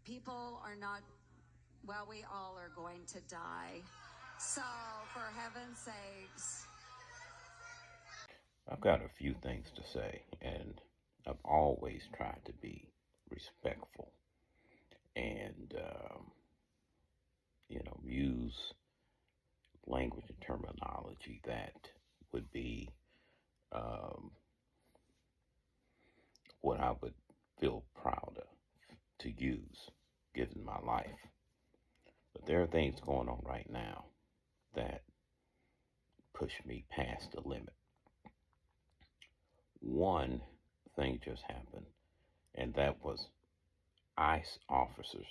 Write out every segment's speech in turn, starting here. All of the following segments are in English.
People are not, well, we all are going to die. So, for heaven's sakes. I've got a few things to say, and I've always tried to be respectful and, use language and terminology that would be um, what I would feel proud of to use given my life. But there are things going on right now that push me past the limit. One thing just happened, and that was ICE officers,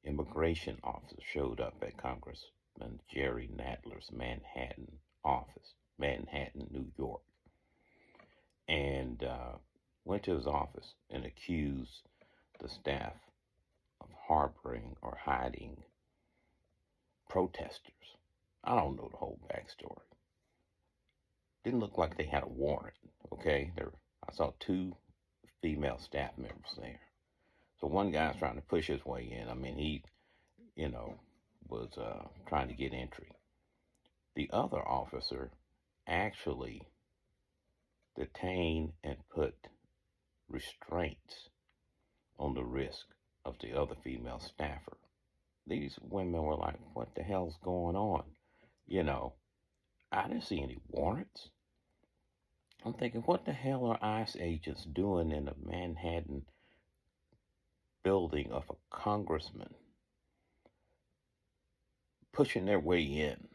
immigration officers showed up at Congressman Jerry Nadler's Manhattan office, Manhattan, New York, and went to his office and accused the staff of harboring or hiding protesters. I don't know the whole backstory. Didn't look like they had a warrant. Okay, I saw two female staff members there. So one guy's trying to push his way in. I mean, he, you know, was trying to get entry. The other officer actually detained and put restraints on the risk of the other female staffer. These women were like, what the hell's going on? You know, I didn't see any warrants. I'm thinking, what the hell are ICE agents doing in the Manhattan building of a congressman, pushing their way in?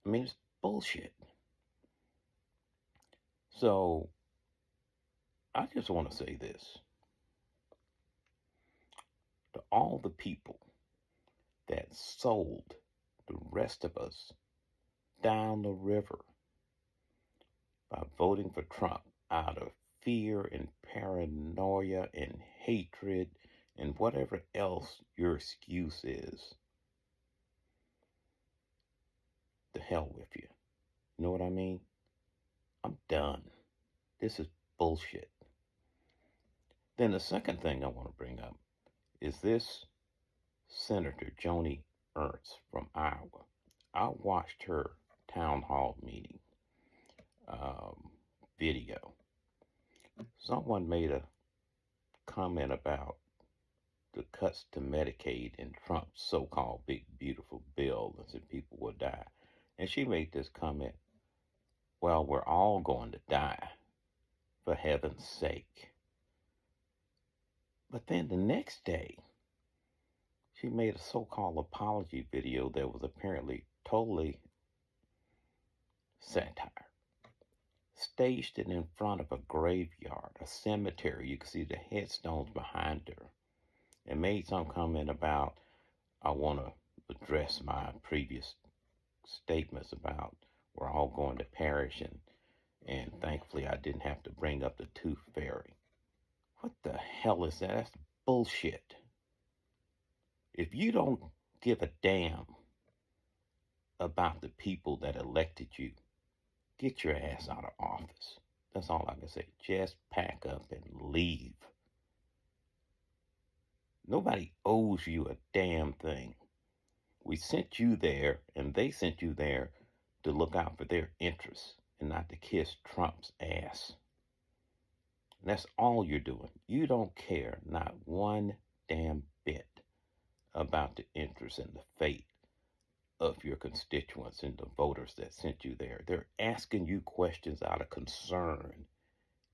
I mean, it's bullshit. So I just want to say this to all the people that sold the rest of us down the river by voting for Trump out of fear and paranoia and hatred and whatever else your excuse is. The hell with you. You know what I mean? I'm done. This is bullshit. Then the second thing I want to bring up is this Senator Joni Ernst from Iowa. I watched her town hall meeting video. Someone made a comment about the cuts to Medicaid in Trump's so-called big beautiful bill and said people will die. And she made this comment, well, we're all going to die, for heaven's sake. But then the next day, she made a so-called apology video that was apparently totally satire. Staged it in front of a graveyard, a cemetery. You can see the headstones behind her. And made some comment about, I want to address my previous statements about we're all going to perish, and thankfully I didn't have to bring up the tooth fairy. What the hell is that? That's bullshit. If you don't give a damn about the people that elected you, get your ass out of office. That's all I can say. Just pack up and leave. Nobody owes you a damn thing. We sent you there, and they sent you there to look out for their interests and not to kiss Trump's ass. And that's all you're doing. You don't care, not one damn bit, about the interests and the fate of your constituents and the voters that sent you there. They're asking you questions out of concern,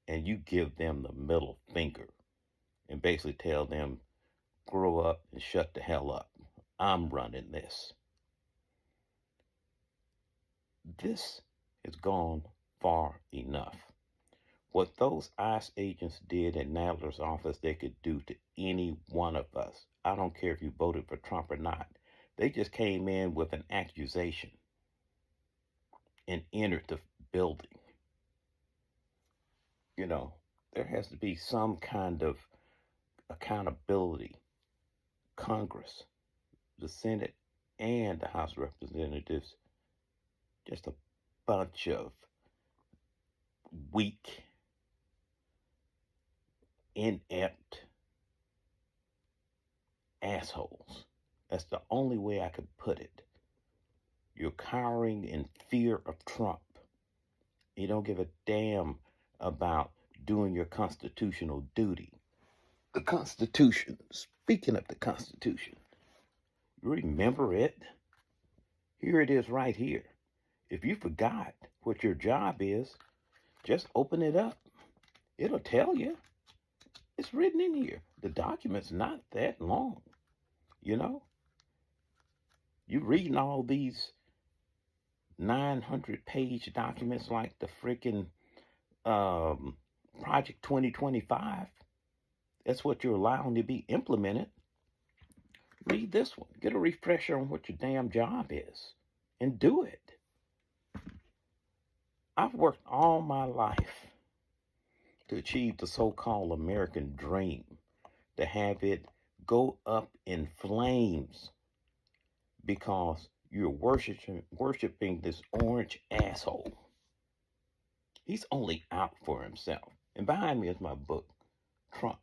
and you give them the middle finger and basically tell them, grow up and shut the hell up. I'm running this. This has gone far enough. What those ICE agents did in Nadler's office, they could do to any one of us. I don't care if you voted for Trump or not. They just came in with an accusation and entered the building. You know, there has to be some kind of accountability. Congress, the Senate, and the House of Representatives, just a bunch of weak, inept, assholes. That's the only way I could put it. You're cowering in fear of Trump. You don't give a damn about doing your constitutional duty. The Constitution, speaking of the Constitution, you remember it? Here it is right here. If you forgot what your job is, just open it up. It'll tell you. It's written in here. The document's not that long, you know? You reading all these 900-page documents like the freaking Project 2025. That's what you're allowing to be implemented. Read this one. Get a refresher on what your damn job is and do it. I've worked all my life to achieve the so-called American dream, to have it go up in flames because you're worshiping this orange asshole. He's only out for himself. And behind me is my book, Trump,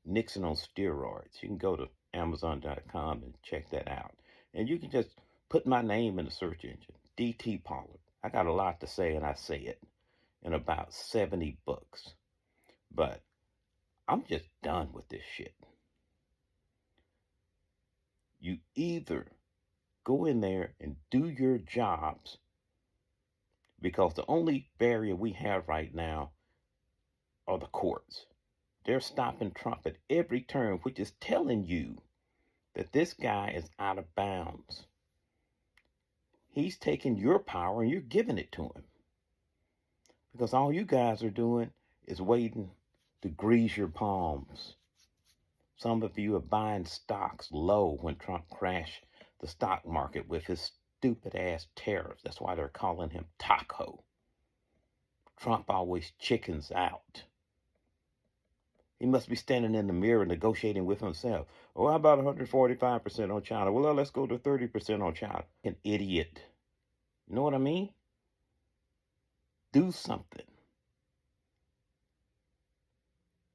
Nixon on Steroids. You can go to Amazon.com and check that out. And you can just put my name in the search engine, D.T. Pollard. I got a lot to say, and I say it in about 70 books. But I'm just done with this shit. You either go in there and do your jobs, because the only barrier we have right now are the courts. They're stopping Trump at every turn, which is telling you that this guy is out of bounds. He's taking your power and you're giving it to him. Because all you guys are doing is waiting to grease your palms. Some of you are buying stocks low when Trump crashed the stock market with his stupid ass tariffs. That's why they're calling him Taco. Trump always chickens out. He must be standing in the mirror negotiating with himself. Oh, how about 145% on China? Well, let's go to 30% on China. An idiot. You know what I mean? Do something.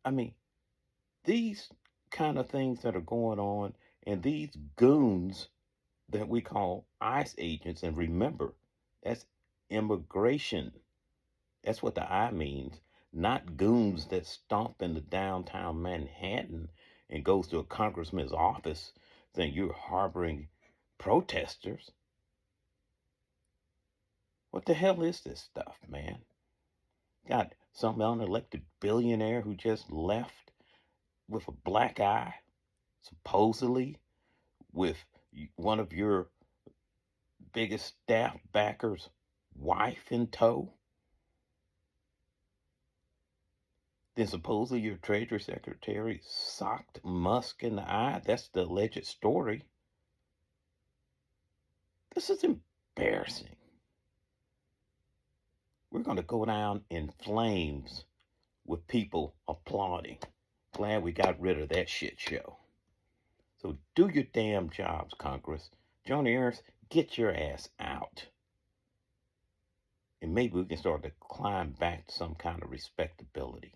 I mean, these kind of things that are going on, and these goons that we call ICE agents, and remember, that's immigration. That's what the I means. Not goons that stomp into downtown Manhattan and goes to a congressman's office saying you're harboring protesters. What the hell is this stuff, man? Got some unelected billionaire who just left with a black eye, supposedly with one of your biggest staff backers' wife in tow. Then supposedly your Treasury Secretary socked Musk in the eye. That's the alleged story. This is embarrassing. We're going to go down in flames with people applauding. Glad we got rid of that shit show. So do your damn jobs, Congress. Joni Ernst, get your ass out. And maybe we can start to climb back to some kind of respectability.